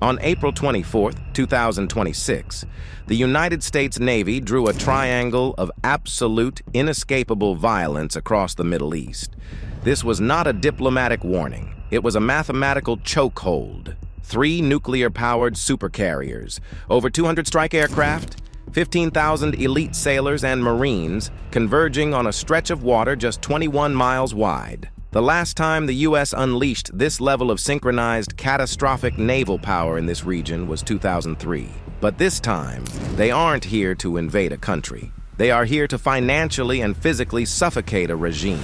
On April 24, 2026, the United States Navy drew a triangle of absolute, inescapable violence across the Middle East. This was not a diplomatic warning. It was a mathematical chokehold. 3 nuclear-powered supercarriers, over 200 strike aircraft, 15,000 elite sailors and Marines converging on a stretch of water just 21 miles wide. The last time the U.S. unleashed this level of synchronized, catastrophic naval power in this region was 2003. But this time, they aren't here to invade a country. They are here to financially and physically suffocate a regime.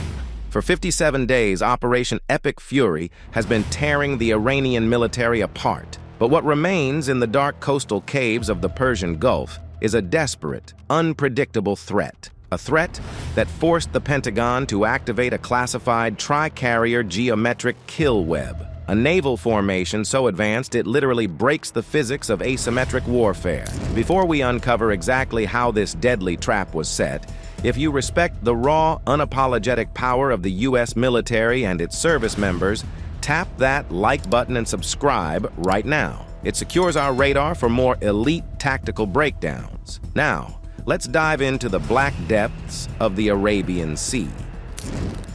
For 57 days, Operation Epic Fury has been tearing the Iranian military apart. But what remains in the dark coastal caves of the Persian Gulf is a desperate, unpredictable threat. A threat that forced the Pentagon to activate a classified tri-carrier geometric kill web, a naval formation so advanced it literally breaks the physics of asymmetric warfare. Before we uncover exactly how this deadly trap was set, if you respect the raw, unapologetic power of the U.S. military and its service members, tap that like button and subscribe right now. It secures our radar for more elite tactical breakdowns. Now, let's dive into the black depths of the Arabian Sea.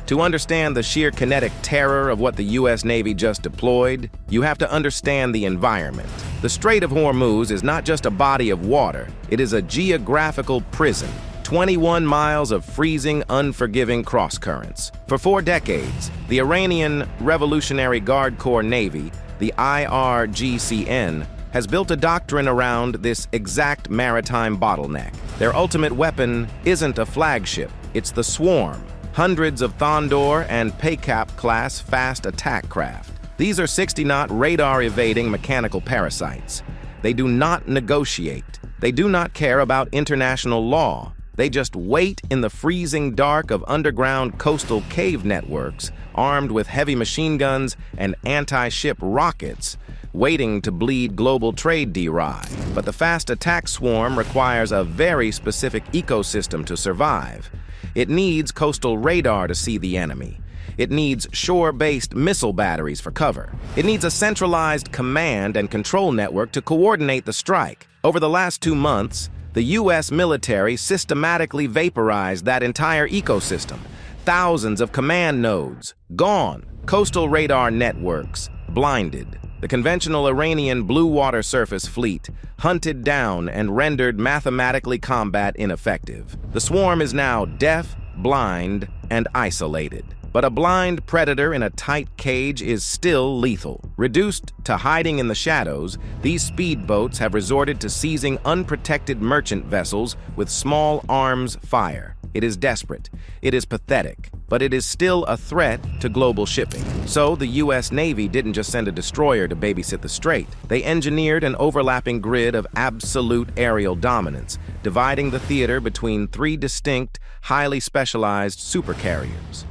To understand the sheer kinetic terror of what the U.S. Navy just deployed, you have to understand the environment. The Strait of Hormuz is not just a body of water, it is a geographical prison. 21 miles of freezing, unforgiving cross-currents. For 4 decades, the Iranian Revolutionary Guard Corps Navy, the IRGCN, has built a doctrine around this exact maritime bottleneck. Their ultimate weapon isn't a flagship, it's the swarm. Hundreds of Thondor and Paycap-class fast attack craft. These are 60-knot radar-evading mechanical parasites. They do not negotiate. They do not care about international law. They just wait in the freezing dark of underground coastal cave networks, armed with heavy machine guns and anti-ship rockets, waiting to bleed global trade dry. But the fast attack swarm requires a very specific ecosystem to survive. It needs coastal radar to see the enemy. It needs shore-based missile batteries for cover. It needs a centralized command and control network to coordinate the strike. Over the last 2 months, the U.S. military systematically vaporized that entire ecosystem. Thousands of command nodes, gone. Coastal radar networks, blinded. The conventional Iranian blue water surface fleet, hunted down and rendered mathematically combat ineffective. The swarm is now deaf, blind, and isolated. But a blind predator in a tight cage is still lethal. Reduced to hiding in the shadows, these speedboats have resorted to seizing unprotected merchant vessels with small arms fire. It is desperate. It is pathetic. But it is still a threat to global shipping. So the U.S. Navy didn't just send a destroyer to babysit the Strait. They engineered an overlapping grid of absolute aerial dominance, dividing the theater between 3 distinct, highly specialized supercarriers.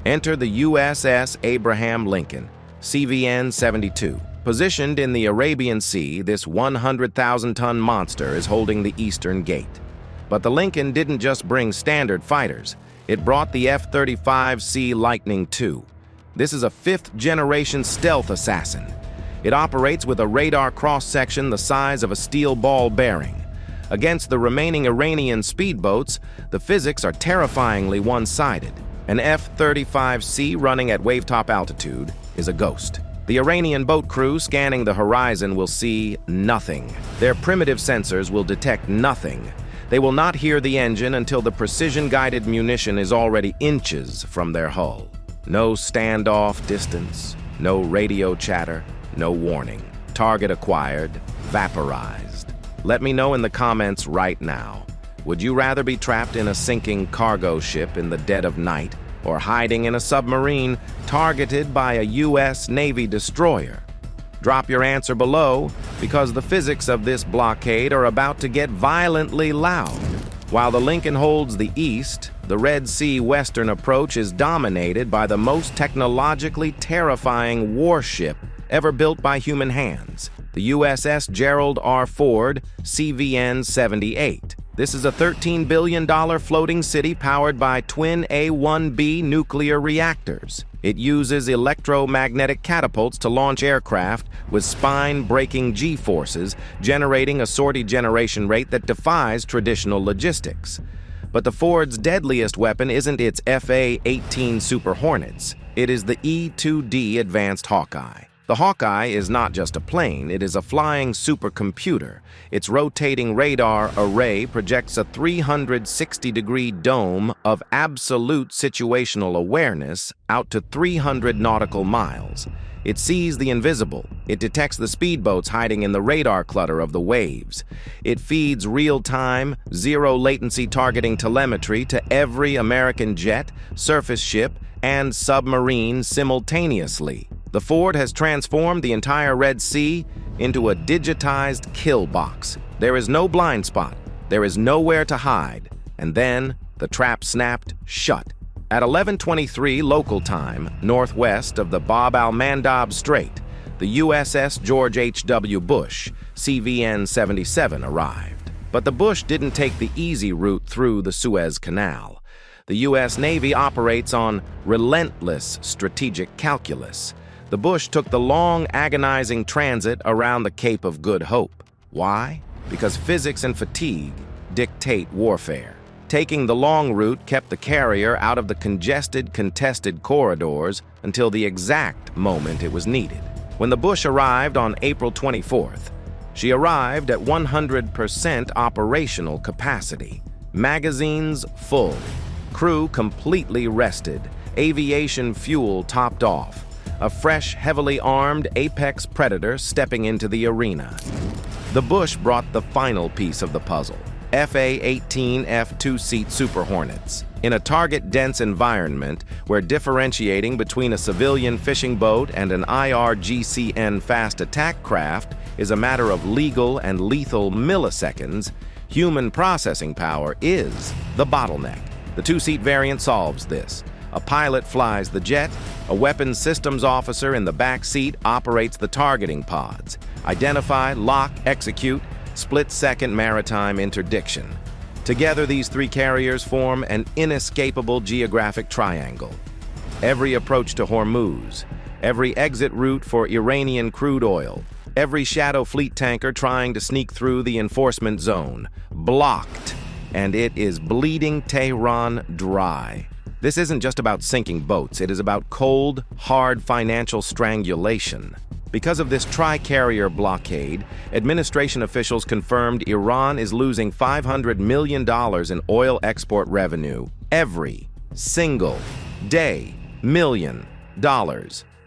Enter the USS Abraham Lincoln, CVN-72. Positioned in the Arabian Sea, this 100,000-ton monster is holding the eastern gate. But the Lincoln didn't just bring standard fighters. It brought the F-35C Lightning II. This is a 5th-generation stealth assassin. It operates with a radar cross-section the size of a steel ball bearing. Against the remaining Iranian speedboats, the physics are terrifyingly one-sided. An F-35C running at wavetop altitude is a ghost. The Iranian boat crew scanning the horizon will see nothing. Their primitive sensors will detect nothing. They will not hear the engine until the precision-guided munition is already inches from their hull. No standoff distance, no radio chatter, no warning. Target acquired, vaporized. Let me know in the comments right now. Would you rather be trapped in a sinking cargo ship in the dead of night or hiding in a submarine targeted by a U.S. Navy destroyer? Drop your answer below, because the physics of this blockade are about to get violently loud. While the Lincoln holds the east, the Red Sea western approach is dominated by the most technologically terrifying warship ever built by human hands, the USS Gerald R. Ford CVN-78. This is a $13 billion floating city powered by twin A-1B nuclear reactors. It uses electromagnetic catapults to launch aircraft with spine-breaking G-forces, generating a sortie generation rate that defies traditional logistics. But the Ford's deadliest weapon isn't its F/A-18 Super Hornets. It is the E-2D Advanced Hawkeye. The Hawkeye is not just a plane, it is a flying supercomputer. Its rotating radar array projects a 360-degree dome of absolute situational awareness out to 300 nautical miles. It sees the invisible. It detects the speedboats hiding in the radar clutter of the waves. It feeds real-time, zero-latency targeting telemetry to every American jet, surface ship, and submarine simultaneously. The Ford has transformed the entire Red Sea into a digitized kill box. There is no blind spot. There is nowhere to hide. And then the trap snapped shut. At 11:23 local time, northwest of the Bab al-Mandab Strait, the USS George H.W. Bush, CVN-77, arrived. But the Bush didn't take the easy route through the Suez Canal. The U.S. Navy operates on relentless strategic calculus. The Bush took the long, agonizing transit around the Cape of Good Hope. Why? Because physics and fatigue dictate warfare. Taking the long route kept the carrier out of the congested, contested corridors until the exact moment it was needed. When the Bush arrived on April 24th, she arrived at 100% operational capacity. Magazines full, crew completely rested, aviation fuel topped off. A fresh, heavily armed apex predator stepping into the arena. The Bush brought the final piece of the puzzle. F/A-18 F2-seat Super Hornets. In a target-dense environment where differentiating between a civilian fishing boat and an IRGCN fast attack craft is a matter of legal and lethal milliseconds, human processing power is the bottleneck. The two-seat variant solves this. A pilot flies the jet, a weapons systems officer in the back seat operates the targeting pods. Identify, lock, execute, split-second maritime interdiction. Together, these three carriers form an inescapable geographic triangle. Every approach to Hormuz, every exit route for Iranian crude oil, every shadow fleet tanker trying to sneak through the enforcement zone, blocked, and it is bleeding Tehran dry. This isn't just about sinking boats, it is about cold, hard financial strangulation. Because of this tri-carrier blockade, administration officials confirmed Iran is losing $500 million in oil export revenue every single day. $1 million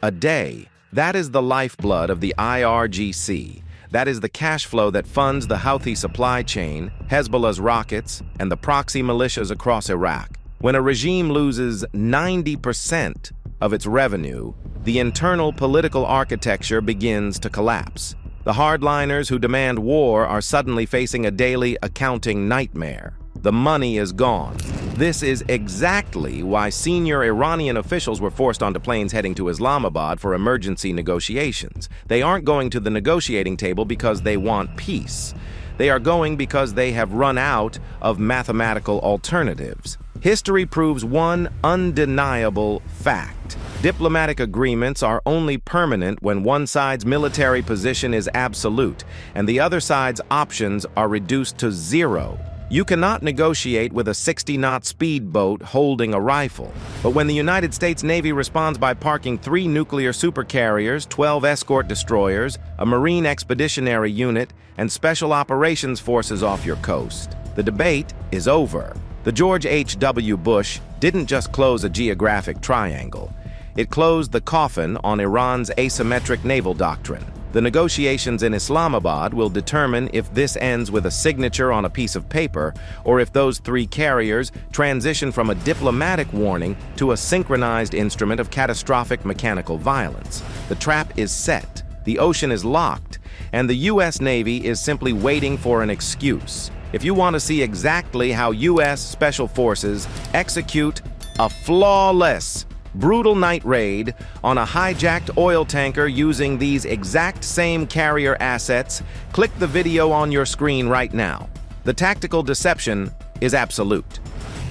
a day. That is the lifeblood of the IRGC. That is the cash flow that funds the Houthi supply chain, Hezbollah's rockets, and the proxy militias across Iraq. When a regime loses 90% of its revenue, the internal political architecture begins to collapse. The hardliners who demand war are suddenly facing a daily accounting nightmare. The money is gone. This is exactly why senior Iranian officials were forced onto planes heading to Islamabad for emergency negotiations. They aren't going to the negotiating table because they want peace. They are going because they have run out of mathematical alternatives. History proves one undeniable fact. Diplomatic agreements are only permanent when one side's military position is absolute and the other side's options are reduced to zero. You cannot negotiate with a 60-knot speedboat holding a rifle. But when the United States Navy responds by parking 3 nuclear supercarriers, 12 escort destroyers, a Marine Expeditionary Unit, and Special Operations Forces off your coast, the debate is over. The George H.W. Bush didn't just close a geographic triangle. It closed the coffin on Iran's asymmetric naval doctrine. The negotiations in Islamabad will determine if this ends with a signature on a piece of paper or if those 3 carriers transition from a diplomatic warning to a synchronized instrument of catastrophic mechanical violence. The trap is set, the ocean is locked, and the U.S. Navy is simply waiting for an excuse. If you want to see exactly how U.S. Special Forces execute a flawless, brutal night raid on a hijacked oil tanker using these exact same carrier assets, click the video on your screen right now. The tactical deception is absolute.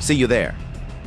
See you there.